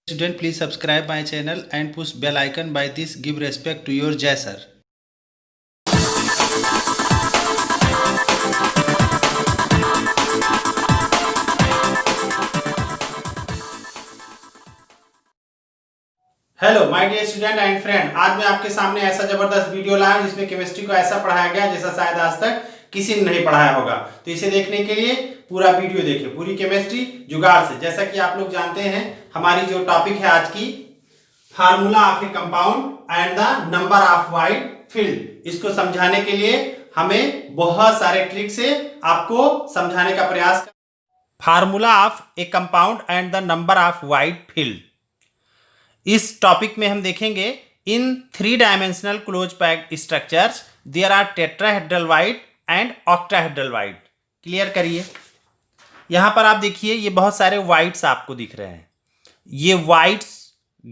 Student, please subscribe my channel and push bell icon. By this, give respect to your Jai sir. Hello my dear student and friend, आज मैं आपके सामने ऐसा जबरदस्त video लाया हूं जिसमें केमिस्ट्री को ऐसा पढ़ाया गया जैसा शायद आज तक किसी ने नहीं पढ़ाया होगा। तो इसे देखने के लिए पूरा वीडियो देखिए, पूरी केमिस्ट्री जुगाड़ से। जैसा कि आप लोग जानते हैं, हमारी जो टॉपिक है आज की, formula of a compound and the number of void field. इसको समझाने के लिए हमें बहुत सारे ट्रिक से आपको समझाने का प्रयास। Formula of a compound and the number of void filled, इस टॉपिक में हम देखेंगे in 3 dimensional close packed structures there are tetrahedral void and octahedral void. Clear करिए। यहां पर आप देखिए, ये बहुत सारे वाइड्स आपको दिख रहे हैं। ये वाइड्स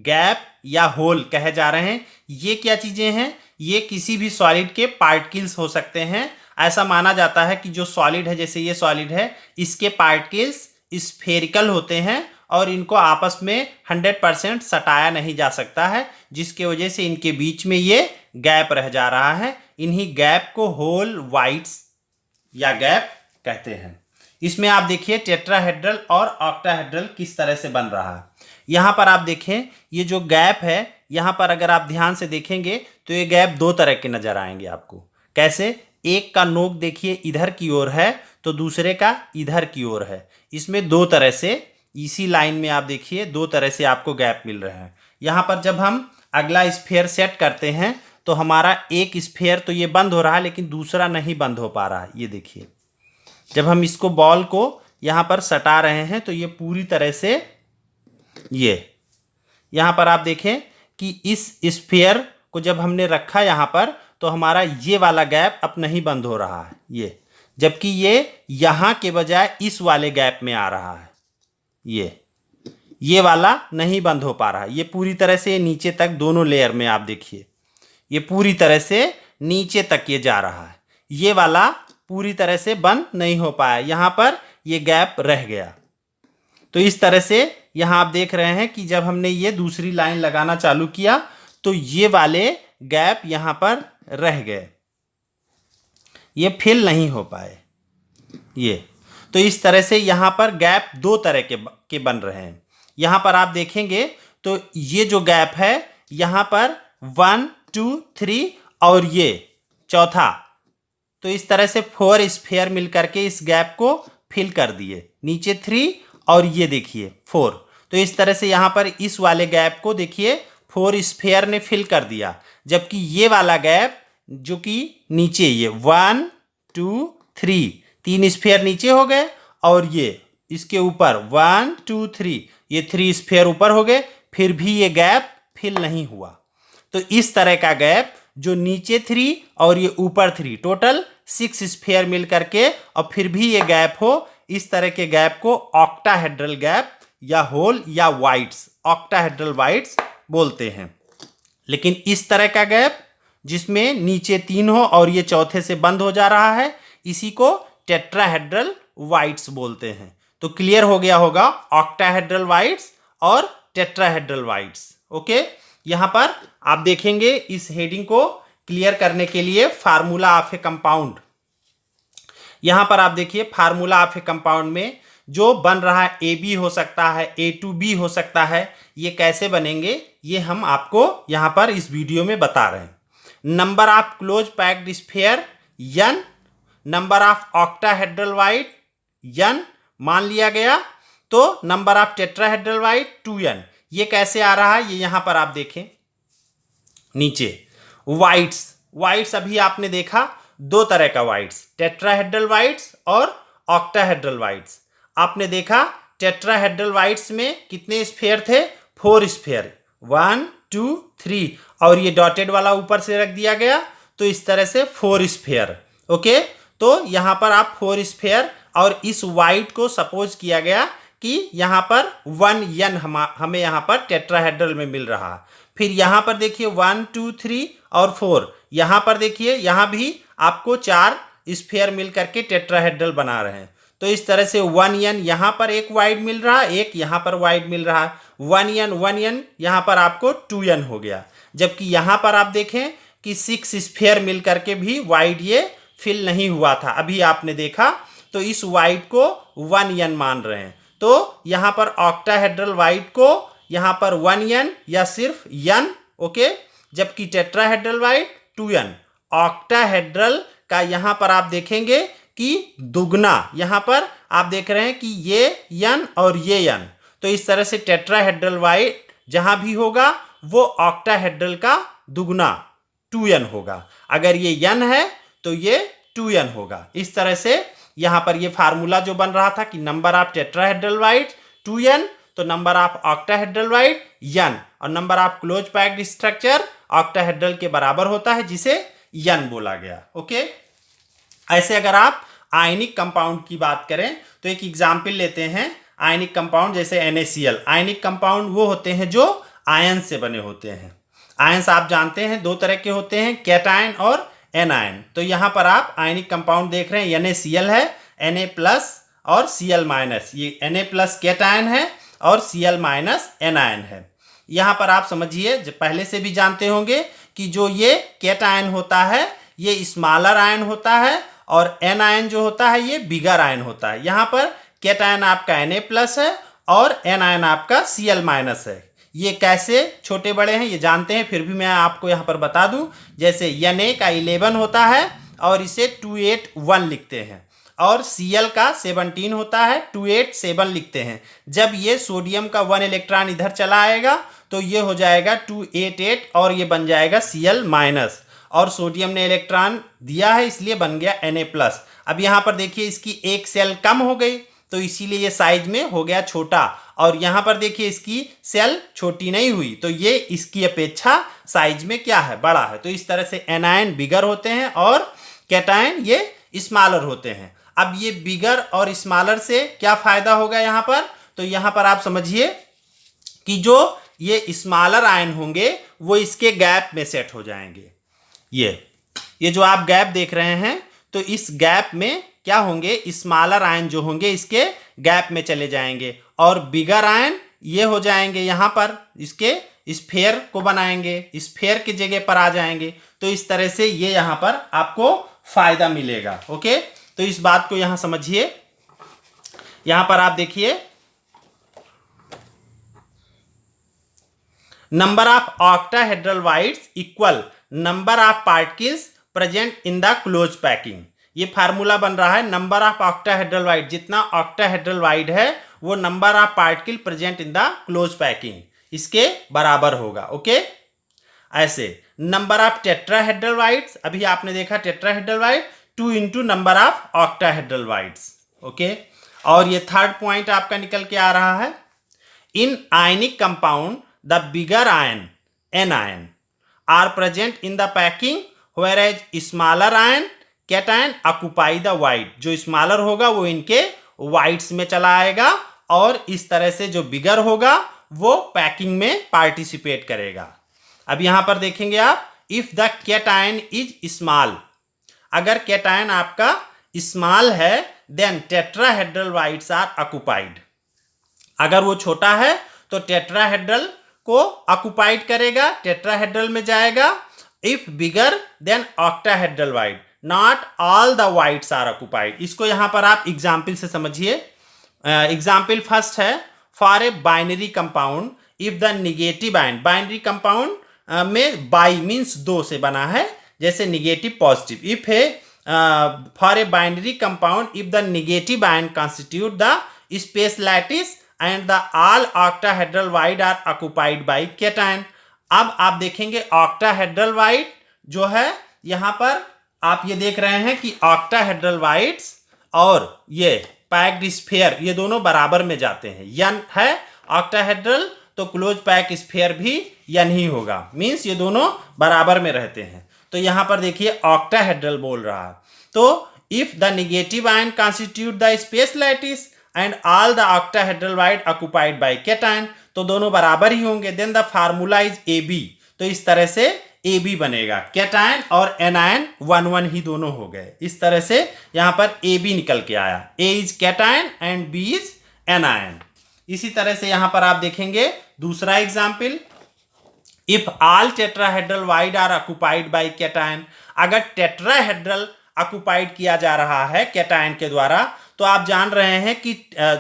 गैप या होल कहे जा रहे हैं। ये क्या चीजें हैं? ये किसी भी सॉलिड के पार्टिकल्स हो सकते हैं। ऐसा माना जाता है कि जो सॉलिड है, जैसे ये सॉलिड है, इसके पार्टिकल्स स्फेरिकल होते हैं और इनको आपस में 100% सटाया नहीं जा सकता है, जिसके वजह से इनके बीच में ये गैप रह जा रहा है। इन्हीं गैप को होल वाइड्स या गैप कहते हैं। इसमें आप देखिए टेट्राहेड्रल और ऑक्टाहेड्रल किस तरह से बन रहा है। यहाँ पर आप देखें, ये जो गैप है, यहाँ पर अगर आप ध्यान से देखेंगे तो ये गैप 2 तरह के नजर आएंगे आपको। कैसे? एक का नोक देखिए इधर की ओर है, तो दूसरे का इधर की ओर है। इसमें 2 तरह से, इसी लाइन में आप देखिए 2 तरह से आपको गैप मिल रहे हैं। यहाँ पर जब हम अगला स्फीयर सेट करते हैं तो हमारा एक स्फीयर तो ये बंद हो रहा है, लेकिन दूसरा नहीं बंद हो पा रहा है। ये देखिए, जब हम इसको बॉल को यहाँ पर सटा रहे हैं तो ये पूरी तरह से, ये यहाँ पर आप देखें कि इस स्फीयर को जब हमने रखा यहाँ पर, तो हमारा ये वाला गैप अब नहीं बंद हो रहा है, ये, जबकि ये यहाँ के बजाय इस वाले गैप में आ रहा है। ये वाला नहीं बंद हो पा रहा है। ये पूरी तरह से नीचे तक, दोनों लेयर में आप देखिए, ये पूरी तरह से नीचे तक ये जा रहा है। ये वाला पूरी तरह से बंद नहीं हो पाया, यहाँ पर ये गैप रह गया। तो इस तरह से यहाँ आप देख रहे हैं कि जब हमने ये दूसरी लाइन लगाना चालू किया तो ये वाले गैप यहाँ पर रह गए, ये फिल नहीं हो पाए। ये तो इस तरह से यहाँ पर गैप 2 तरह के बन रहे हैं। यहाँ पर आप देखेंगे तो ये जो गैप है, यहाँ पर 1 2 3 और ये चौथा, तो इस तरह से 4 स्फीयर मिल करके इस गैप को फिल कर दिए। नीचे 3 और ये देखिए 4। तो इस तरह से यहाँ पर इस वाले गैप को देखिए 4 स्फीयर ने फिल कर दिया, जबकि ये वाला गैप जो कि नीचे, ये 1 2 3 स्फीयर नीचे हो गए, और ये इसके ऊपर 1 2 3, ये 3 स्फीयर ऊपर हो गए, फिर भी ये गैप फिल नहीं हुआ। तो इस तरह का गैप जो नीचे 3 और ये ऊपर 3, टोटल 6 स्फीयर मिल करके और फिर भी ये गैप हो, इस तरह के गैप को ऑक्टाहेड्रल गैप या होल या वाइड्स, ऑक्टाहेड्रल वाइड्स बोलते हैं। लेकिन इस तरह का गैप जिसमें नीचे 3 हो और ये चौथे से बंद हो जा रहा है, इसी को टेट्राहेड्रल वाइड्स बोलते हैं। तो क्लियर हो गया होगा ऑक्टाहेड्रल वाइड्स और टेट्राहेड्रल वाइड्स। ओके, यहां पर आप देखेंगे इस हेडिंग को क्लियर करने के लिए फार्मूला ऑफ ए कंपाउंड। यहां पर आप देखिए फार्मूला ऑफ ए कंपाउंड में जो बन रहा है, ए बी हो सकता है, ए टू बी हो सकता है। ये कैसे बनेंगे ये हम आपको यहां पर इस वीडियो में बता रहे हैं। Number of close packed sphere n, number of octahedral wide n मान लिया गया, तो number of tetrahedral void 2n। ये कैसे आ रहा है ये यहां पर आप देखें। नीचे वाइड्स अभी आपने देखा 2 तरह का वाइड्स, टेट्राहेड्रल वाइड्स और ऑक्टाहेड्रल वाइड्स। आपने देखा टेट्राहेड्रल वाइड्स में कितने स्फीयर थे? 4 स्फीयर, 1 2 3, और ये डॉटेड वाला ऊपर से रख दिया गया, तो इस तरह से 4 स्फीयर। ओके, तो यहां पर आप 4 स्फीयर, और इस वाइड को सपोज किया गया कि यहां पर 1n हमें यहां पर टेट्राहेड्रल में मिल रहा। फिर यहां पर देखिए 1 2 3 और 4, यहां पर देखिए यहां भी आपको 4 स्फीयर मिल करके टेट्राहेड्रल बना रहे हैं। तो इस तरह से 1n यहाँ पर एक वाइड मिल रहा है, एक यहाँ पर वाइड मिल रहा है। 1n यहाँ पर आपको 2n हो गया। जबकि यहाँ पर आप देखें कि 6 स्फीयर मिल करके भी वाइड ये फिल नहीं हुआ था, अभी आपने देखा, तो इस वाइड को 1n मान रहे हैं। तो यहाँ पर ऑक्टाहेड्रल वाइड को यहाँ पर 1n या सिर्फ n, ओके, जबकि टेट्राहेड्रल वाइड 2n। ऑक्टाहेड्रल का यहाँ पर आप देखेंगे कि दुगना, यहाँ पर आप देख रहे हैं कि ये n और ये n, तो इस तरह से टेट्राहेड्रल वाइड जहां भी होगा वो ऑक्टाहेड्रल का दुगना 2n होगा। अगर ये n है तो ये 2n होगा। इस तरह से यहां पर ये फार्मूला जो बन रहा था कि number of tetrahedral void 2n, तो number of octahedral wide n, और number of close packed structure octahedral के बराबर होता है, जिसे n बोला गया। ओके, ऐसे अगर आप आयनिक कंपाउंड की बात करें तो एक एग्जाम्पल लेते हैं। आयनिक कंपाउंड जैसे NaCl, आयनिक कंपाउंड वो होते हैं जो आयन से बने होते हैं। आयंस आप जानते हैं दो तरह के होते हैं, कैटायन और एनायन। तो यहाँ पर आप आयनिक कंपाउंड देख रहे हैं, NaCl है, Na+ और Cl-, ये Na+ कैटायन है और Cl- एनायन है। यहाँ पर आप समझिए, पहले से भी जानते होंगे कि जो ये कैटायन होता है ये स्मॉलर आयन होता है और एनायन जो होता है ये बिगर आयन होता है। यहाँ पर कैटायन आपका Na+ है और एनायन आपका Cl- है। ये कैसे छोटे बड़े हैं ये जानते हैं, फिर भी मैं आपको यहाँ पर बता दूं। जैसे Na का 11 होता है और इसे 281 लिखते हैं, और Cl का 17 होता है, 287 लिखते हैं। जब ये सोडियम का 1 इलेक्ट्रॉन इधर चला आएगा तो ये हो जाएगा 288 और ये बन जाएगा Cl-, और सोडियम ने इलेक्ट्रॉन दिया है इसलिए बन गया Na+। अब यहाँ पर देखिए इसकी एक सेल कम हो गई तो इसीलिए ये साइज में हो गया छोटा, और यहाँ पर देखिए इसकी सेल छोटी नहीं हुई तो ये इसकी अपेक्षा साइज में क्या है, बड़ा है। तो इस तरह से एनायन बिगर होते हैं और कैटायन ये स्मॉलर होते हैं। अब ये बिगर और स्मॉलर से क्या फायदा होगा यहाँ पर, तो यहाँ पर आप समझिए कि जो ये स्मॉलर आयन होंगे वो इसके गैप में सेट हो जाएंगे। ये जो आप गैप देख रहे हैं तो इस गैप में क्या होंगे, स्मॉलर आयन जो होंगे इसके गैप में चले जाएंगे, और बिगर आयन ये हो जाएंगे यहाँ पर इसके स्फीयर को बनाएंगे, स्फीयर की जगह पर आ जाएंगे। तो इस तरह से ये यहाँ पर आपको फायदा मिलेगा। ओके, तो इस बात को यहाँ समझिए। यहाँ पर आप देखिए number of octahedral wides equal number of particles present in the close packing. ये फार्मूला बन रहा है, नंबर ऑफ ऑक्टाहेड्रल वाइड, जितना ऑक्टाहेड्रल वाइड है वो number of particle present in the close packing इसके बराबर होगा। ओके, ऐसे नंबर ऑफ टेट्राहेड्रल वाइड्स, अभी आपने देखा tetrahedral void 2 into number of octahedral wides. Okay, और ये थर्ड पॉइंट आपका निकल के आ रहा है, in ionic compound the bigger ion anion are present in the packing whereas smaller ion cation occupy the void. जो स्मॉलर होगा वो इनके वाइड्स में चला आएगा और इस तरह से जो बिगर होगा वो पैकिंग में पार्टिसिपेट करेगा। अब यहां पर देखेंगे आप, if the cation is small, अगर कैटायन आपका स्मॉल है then tetrahedral voids are occupied. अगर वो छोटा है तो टेट्राहेड्रल को ऑक्यूपाइड करेगा, टेट्राहेड्रल में जाएगा। If bigger then octahedral void, not all the voids are occupied. इसको यहां पर आप एग्जाम्पल से समझिए। एग्जाम्पल फर्स्ट है, for a binary compound if the negative ion, binary compound में बाई मीन्स दो से बना है, जैसे negative positive. If a for a binary compound if the negative ion constitute the space lattice and the all octahedral void are occupied by cation. अब आप देखेंगे octahedral wide जो है, यहां पर आप ये देख रहे हैं कि ऑक्टाहेड्रल वाइड्स और ये पैक्ड स्फीयर ये दोनों बराबर में जाते हैं। n है ऑक्टाहेड्रल तो क्लोज पैक स्फीयर भी n ही होगा, मींस ये दोनों बराबर में रहते हैं। तो यहां पर देखिए ऑक्टाहेड्रल बोल रहा है, तो if the negative ion constitute the space lattice and all the octahedral void occupied by cation, तो दोनों बराबर ही होंगे। Then the formula is AB, तो इस तरह से AB बनेगा। कैटायन और एनायन 1-1 ही दोनों हो गए। इस तरह से यहां पर AB निकल के आया, A is cation and B is anion. इसी तरह से यहां पर आप देखेंगे दूसरा example, if all tetrahedral void are occupied by cation, अगर टेट्राहेड्रल ऑक्युपाइड किया जा रहा है कैटायन के द्वारा, तो आप जान रहे हैं कि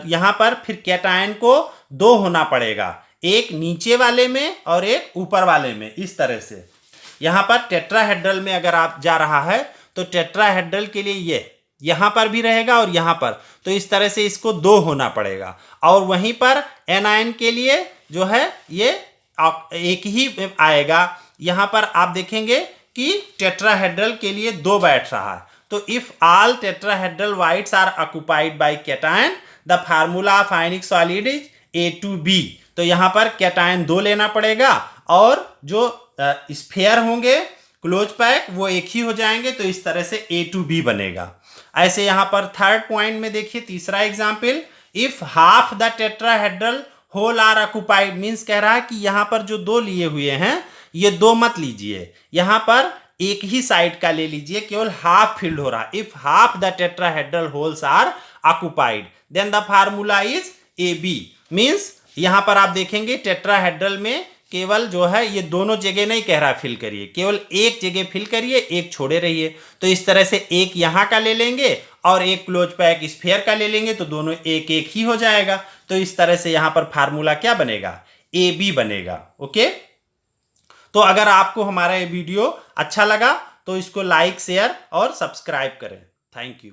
यहां पर फिर कैटायन को दो होना पड़ेगा, एक नीचे वाले में और एक ऊपर वाले में। इस तरह से यहां पर टेट्राहेड्रल में अगर आप जा रहा है तो टेट्राहेड्रल के लिए ये यहां पर भी रहेगा और यहां पर, तो इस तरह से इसको दो होना पड़ेगा। और वहीं पर एनायन के लिए जो है ये एक ही आएगा। यहां पर आप देखेंगे कि टेट्राहेड्रल के लिए दो बैठ रहा है। तो if all tetrahedral voids are occupied by cation the formula of ionic solid is A2B। तो यहां पर कैटायन दो लेना पड़ेगा और जो स्फीयर होंगे क्लोज पैक वो एक ही हो जाएंगे, तो इस तरह से A2B बनेगा। ऐसे यहां पर थर्ड पॉइंट में देखिए तीसरा example, if half the tetrahedral hole are occupied, means कह रहा है कि यहां पर जो दो लिए हुए हैं ये दो मत लीजिए, यहां पर एक ही साइड का ले लीजिए, केवल हाफ फील्ड हो रहा। If half the tetrahedral holes are occupied then the formula is AB। Means यहां पर आप देखेंगे टेट्राहेड्रल में केवल जो है ये दोनों जगह नहीं कह रहा फिल करिए, केवल एक जगह फिल करिए, एक छोड़े रहिए। तो इस तरह से एक यहां का ले लेंगे और एक क्लोज पैक स्फीयर का ले लेंगे, तो दोनों एक एक ही हो जाएगा। तो इस तरह से यहां पर फार्मूला क्या बनेगा, AB बनेगा। ओके, तो अगर आपको हमारा ये वीडियो अच्छा लगा तो इसको लाइक शेयर और सब्सक्राइब करें। Thank you.